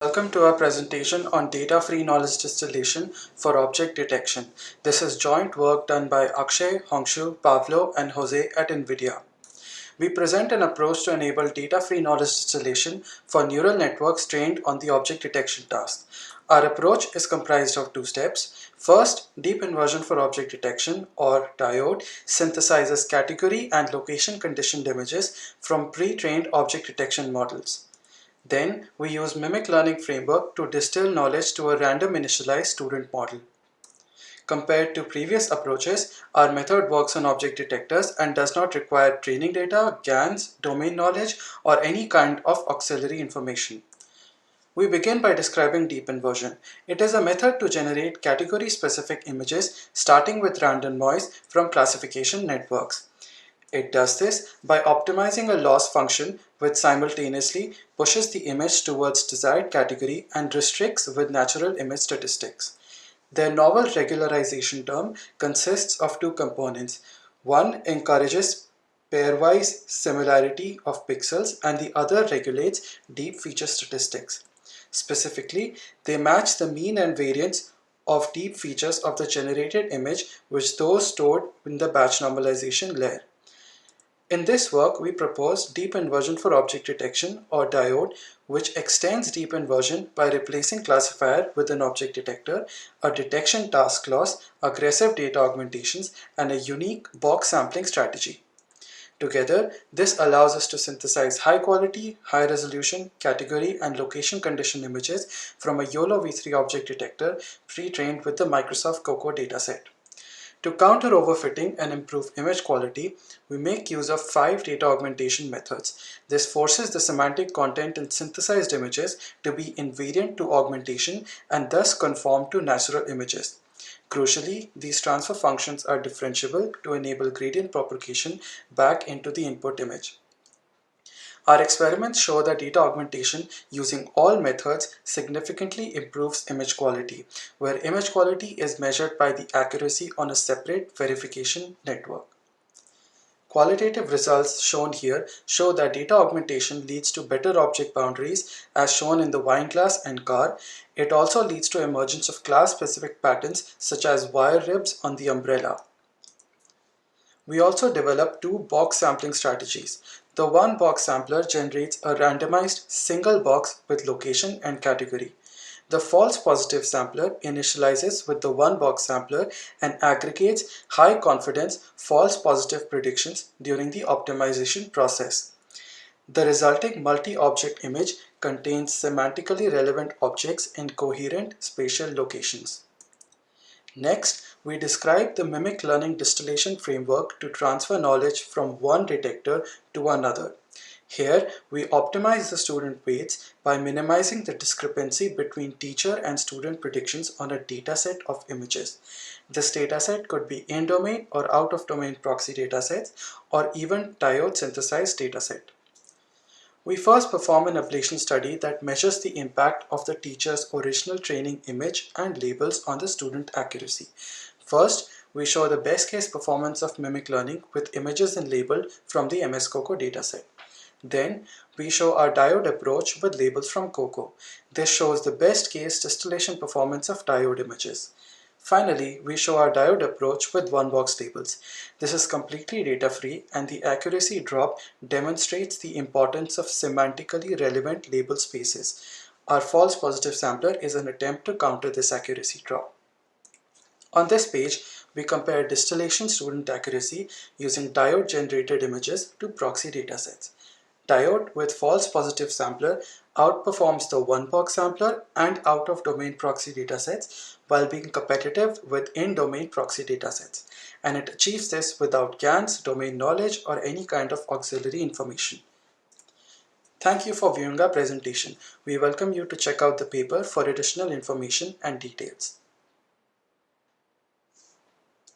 Welcome to our presentation on data-free knowledge distillation for object detection. This is joint work done by Akshay, Hongshu, Pavlo, and Jose at NVIDIA. We present an approach to enable data-free knowledge distillation for neural networks trained on the object detection task. Our approach is comprised of two steps. First, deep inversion for object detection, or diode, synthesizes category and location conditioned images from pre-trained object detection models. Then, we use mimic learning framework to distill knowledge to a random initialized student model. Compared to previous approaches, our method works on object detectors and does not require training data, GANs, domain knowledge, or any kind of auxiliary information. We begin by describing deep inversion. It is a method to generate category-specific images starting with random noise from classification networks. It does this by optimizing a loss function which simultaneously pushes the image towards desired category and restricts with natural image statistics. Their novel regularization term consists of two components. One encourages pairwise similarity of pixels and the other regulates deep feature statistics. Specifically, they match the mean and variance of deep features of the generated image with those stored in the batch normalization layer. In this work, we propose deep inversion for object detection, or diode, which extends deep inversion by replacing classifier with an object detector, a detection task loss, aggressive data augmentations, and a unique box sampling strategy. Together, this allows us to synthesize high quality, high resolution, category, and location condition images from a YOLO v3 object detector pre-trained with the Microsoft COCO dataset. To counter overfitting and improve image quality, we make use of 5 data augmentation methods. This forces the semantic content in synthesized images to be invariant to augmentation and thus conform to natural images. Crucially, these transfer functions are differentiable to enable gradient propagation back into the input image. Our experiments show that data augmentation using all methods significantly improves image quality, where image quality is measured by the accuracy on a separate verification network. Qualitative results shown here show that data augmentation leads to better object boundaries as shown in the wine glass and car. It also leads to emergence of class-specific patterns such as wire ribs on the umbrella. We also developed two box sampling strategies. The one box sampler generates a randomized single box with location and category. The false positive sampler initializes with the one box sampler and aggregates high confidence false positive predictions during the optimization process. The resulting multi-object image contains semantically relevant objects in coherent spatial locations. Next, we describe the mimic learning distillation framework to transfer knowledge from one detector to another. Here, we optimize the student weights by minimizing the discrepancy between teacher and student predictions on a dataset of images. This dataset could be in-domain or out-of-domain proxy datasets or even diode synthesized dataset. We first perform an ablation study that measures the impact of the teacher's original training image and labels on the student accuracy. First, we show the best case performance of mimic learning with images and label from the MS COCO dataset. Then, we show our diode approach with labels from COCO. This shows the best case distillation performance of diode images. Finally, we show our diode approach with one-box labels. This is completely data-free and the accuracy drop demonstrates the importance of semantically relevant label spaces. Our false positive sampler is an attempt to counter this accuracy drop. On this page, we compare distillation student accuracy using diode-generated images to proxy datasets. Diode with false positive sampler outperforms the one-box sampler and out-of-domain proxy datasets while being competitive with in-domain proxy datasets. And it achieves this without GANs, domain knowledge, or any kind of auxiliary information. Thank you for viewing our presentation. We welcome you to check out the paper for additional information and details.